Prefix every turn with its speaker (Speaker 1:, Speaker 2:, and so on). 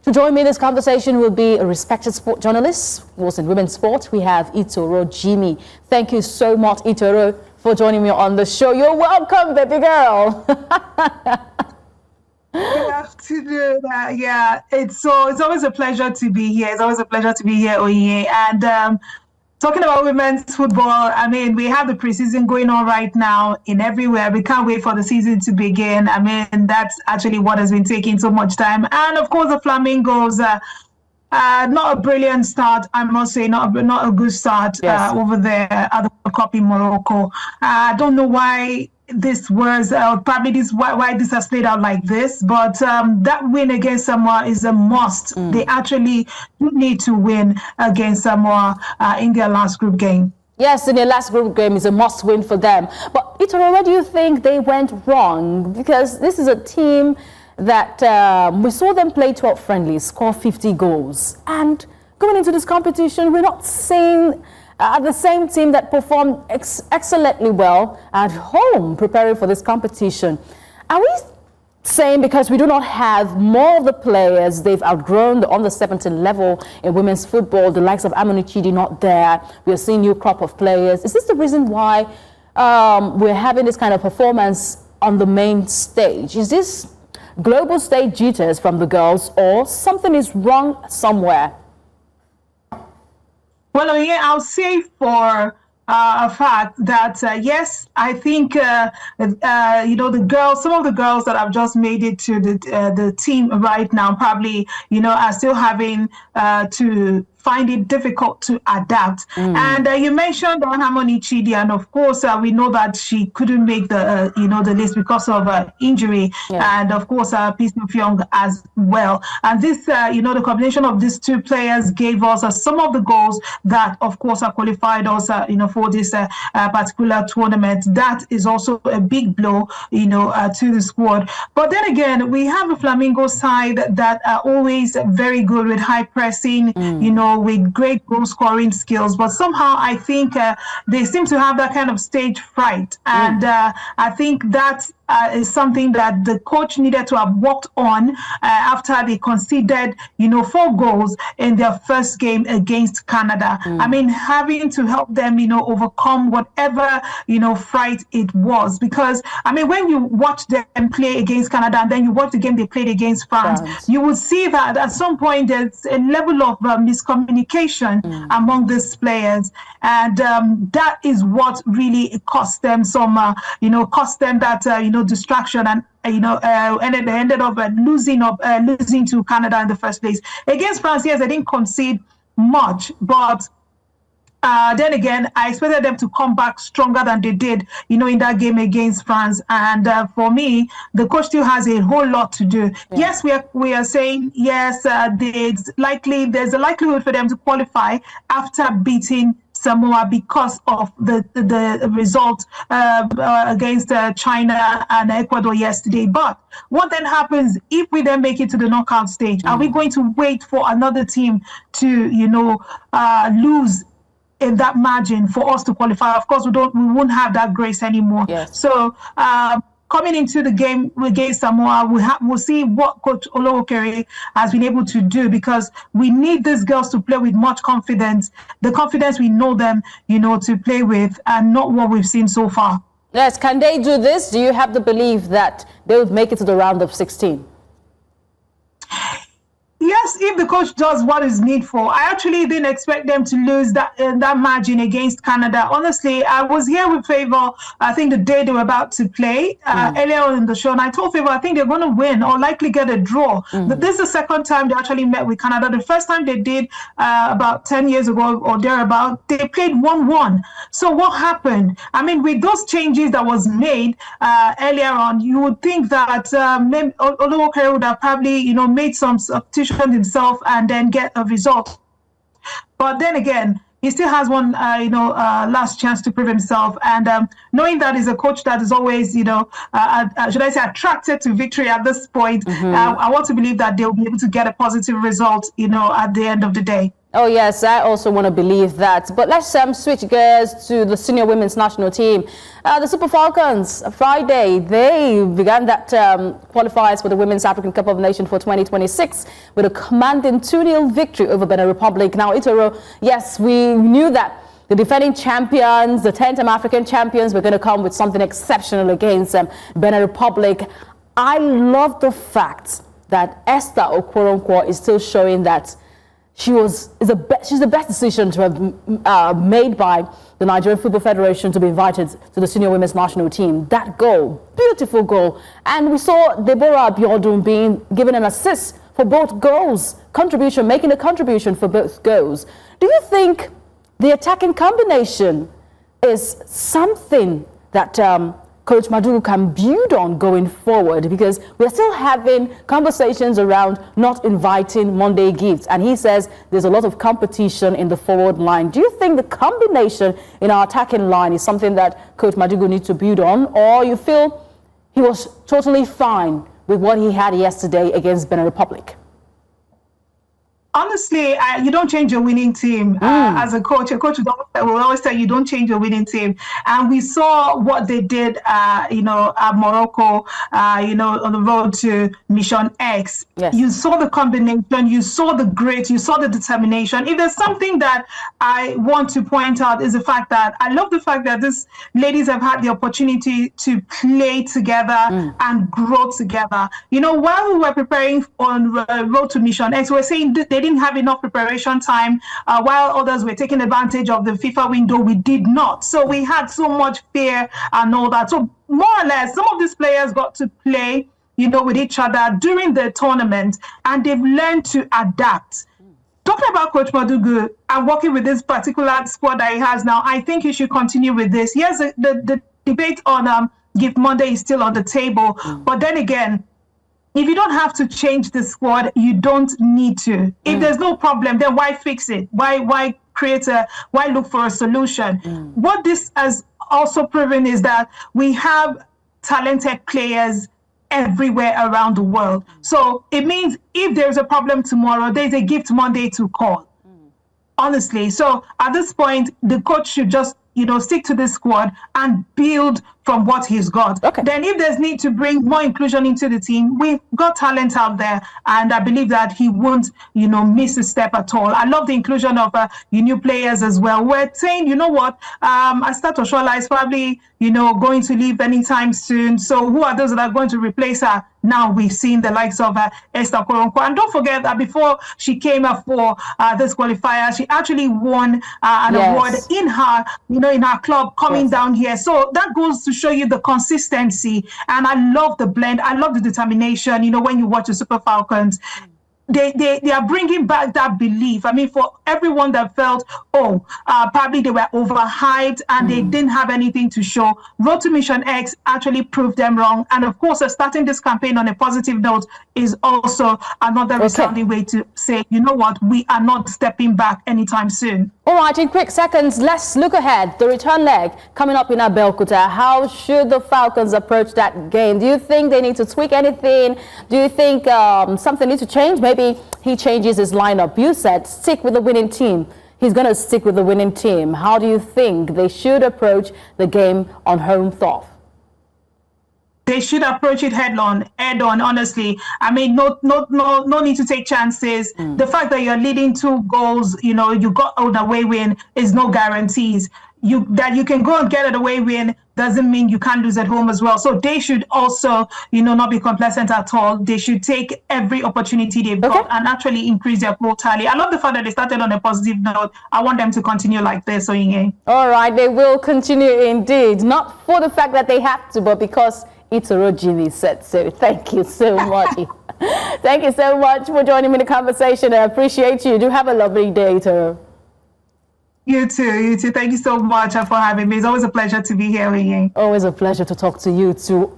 Speaker 1: To join me in this conversation will be a respected sport journalist, was in women's sport. We have Itoro Jimmy. Thank you so much, Itoro, for joining me on the show. You're welcome, baby girl.
Speaker 2: Good afternoon. Yeah, it's always a pleasure to be here. It's always a pleasure to be here, Oye. And talking about women's football, I mean, we have the preseason going on right now in everywhere. We can't wait for the season to begin. I mean, that's actually what has been taking so much time. And of course, the Flamingos, not a brilliant start, I must say, not a good start over there at the World Cup in Morocco. I don't know why this was probably why this has played out like this, but that win against Samoa is a must. They actually do need to win against Samoa in their last group game.
Speaker 1: Yes, in their last group game is a must win for them. But Itoro, where do you think they went wrong? Because this is a team that we saw them play 12 friendlies, score 50 goals, and going into this competition, we're not seeing the same team that performed excellently well at home preparing for this competition. Are we saying because we do not have more of the players, they've outgrown the under-17 level in women's football, the likes of Amoni Chidi not there, we're seeing new crop of players? Is this the reason why we're having this kind of performance on the main stage? Is this global stage jitters from the girls, or something is wrong somewhere?
Speaker 2: Well, yeah, I'll say for a fact that yes, I think the girls, some of the girls that have just made it to the team right now, probably are still having to find it difficult to adapt. And you mentioned Harmony Chidi, and of course we know that she couldn't make the the list because of injury, and of course Peace of Young as well. And this the combination of these two players gave us some of the goals that of course are qualified us for this particular tournament. That is also a big blow to the squad. But then again, we have a Flamingo side that are always very good with high pressing, with great goal scoring skills, but somehow I think they seem to have that kind of stage fright, and I think that is something that the coach needed to have worked on after they conceded 4 goals in their first game against Canada. I mean, having to help them overcome whatever fright it was, because I mean, when you watch them play against Canada and then you watch the game they played against France, you will see that at some point there's a level of miscommunication among these players, and that is what really cost them some cost them that distraction, and ended up losing to Canada in the first place. Against France, yes, they didn't concede much, but then again, I expected them to come back stronger than they did, in that game against France. And for me, the coach still has a whole lot to do. Yes, we are saying yes. There's a likelihood for them to qualify after beating Samoa because of the result against China and Ecuador yesterday. But what then happens if we then make it to the knockout stage? Are we going to wait for another team to lose in that margin for us to qualify? Of course, we won't have that grace anymore. So coming into the game against Samoa, we'll see what Coach Olowookere has been able to do, because we need these girls to play with much confidence, the confidence we know them, to play with, and not what we've seen so far.
Speaker 1: Yes, can they do this? Do you have the belief that they would make it to the round of 16?
Speaker 2: Yes, if the coach does what is needful. I actually didn't expect them to lose that margin against Canada. Honestly, I was here with Favor, I think the day they were about to play earlier on in the show, and I told Favor I think they're going to win or likely get a draw. But this is the second time they actually met with Canada. The first time they did about 10 years ago or thereabout, they played 1-1. So what happened? I mean, with those changes that was made earlier on, you would think that Olowookere would have probably made some substitution himself and then get a result. But then again, he still has one last chance to prove himself, and knowing that he's a coach that is always should I say attracted to victory at this point, I want to believe that they'll be able to get a positive result at the end of the day.
Speaker 1: Oh yes, I also want to believe that. But let's switch gears to the senior women's national team. The Super Falcons, Friday, they began that qualifiers for the Women's African Cup of Nations for 2026 with a commanding 2-0 victory over Benin Republic. Now, Itoro, yes, we knew that the defending champions, the 10-time African champions, were going to come with something exceptional against Benin Republic. I love the fact that Esther Okoronkwo is still showing that she's the best decision to have made by the Nigerian Football Federation to be invited to the senior women's national team. That goal, beautiful goal. And we saw Deborah Abiodun being given an assist for both goals, making a contribution for both goals. Do you think the attacking combination is something that Coach Madugu can build on going forward? Because we're still having conversations around not inviting Monday gifts, and he says there's a lot of competition in the forward line. Do you think the combination in our attacking line is something that Coach Madugu needs to build on, or you feel he was totally fine with what he had yesterday against Benin Republic?
Speaker 2: Honestly, you don't change your winning team as a coach. A coach will always tell you don't change your winning team. And we saw what they did, at Morocco, on the road to Mission X.
Speaker 1: Yes.
Speaker 2: You saw the combination, you saw the grit, you saw the determination. If there's something that I want to point out is the fact that I love the fact that these ladies have had the opportunity to play together and grow together. While we were preparing on road to Mission X, we were saying they didn't have enough preparation time, while others were taking advantage of the FIFA window. We did not. So we had so much fear and all that. So more or less, some of these players got to play, with each other during the tournament, and they've learned to adapt. Talking about Coach Madugu and working with this particular squad that he has now, I think he should continue with this. Yes, the debate on Gift Monday is still on the table, but then again, if you don't have to change the squad, you don't need to. If there's no problem, then why fix it? Why look for a solution? What this has also proven is that we have talented players everywhere around the world. So it means if there's a problem tomorrow, there's a Gift Monday to call. Honestly. So at this point, the coach should just, stick to the squad and build from what he's got.
Speaker 1: Okay.
Speaker 2: Then if there's need to bring more inclusion into the team, we've got talent out there, and I believe that he won't, miss a step at all. I love the inclusion of new players as well. We're saying, Esther Oshoala is probably, going to leave anytime soon. So who are those that are going to replace her? Now we've seen the likes of Esther Okoronkwo. And don't forget that before she came up for this qualifier, she actually won an award in her, in her club coming down here. So that goes to show you the consistency. And I love the blend. I love the determination. When you watch the Super Falcons, they are bringing back that belief. I mean, for everyone that felt, probably they were overhyped and they didn't have anything to show, Road to Mission X actually proved them wrong. And of course, starting this campaign on a positive note is also another resounding way to say, we are not stepping back anytime soon.
Speaker 1: All right, in quick seconds, let's look ahead. The return leg coming up in Abeokuta. How should the Falcons approach that game? Do you think they need to tweak anything? Do you think something needs to change? Maybe he changes his lineup. You said stick with the winning team. He's going to stick with the winning team. How do you think they should approach the game on home turf?
Speaker 2: They should approach it head on, honestly. I mean, no need to take chances. The fact that you're leading 2 goals, you got an away win is no guarantees. That you can go and get an away win doesn't mean you can't lose at home as well. So they should also, not be complacent at all. They should take every opportunity they've got and actually increase their goal tally. I love the fact that they started on a positive note. I want them to continue like this, Oyinye. All
Speaker 1: right, they will continue indeed. Not for the fact that they have to, but because Itoro Jimmy said so. Thank you so much. Thank you so much for joining me in the conversation. I appreciate you. Do have a lovely day, Itoro.
Speaker 2: You too. Thank you so much for having me. It's always a pleasure to be here with you.
Speaker 1: Always a pleasure to talk to you too.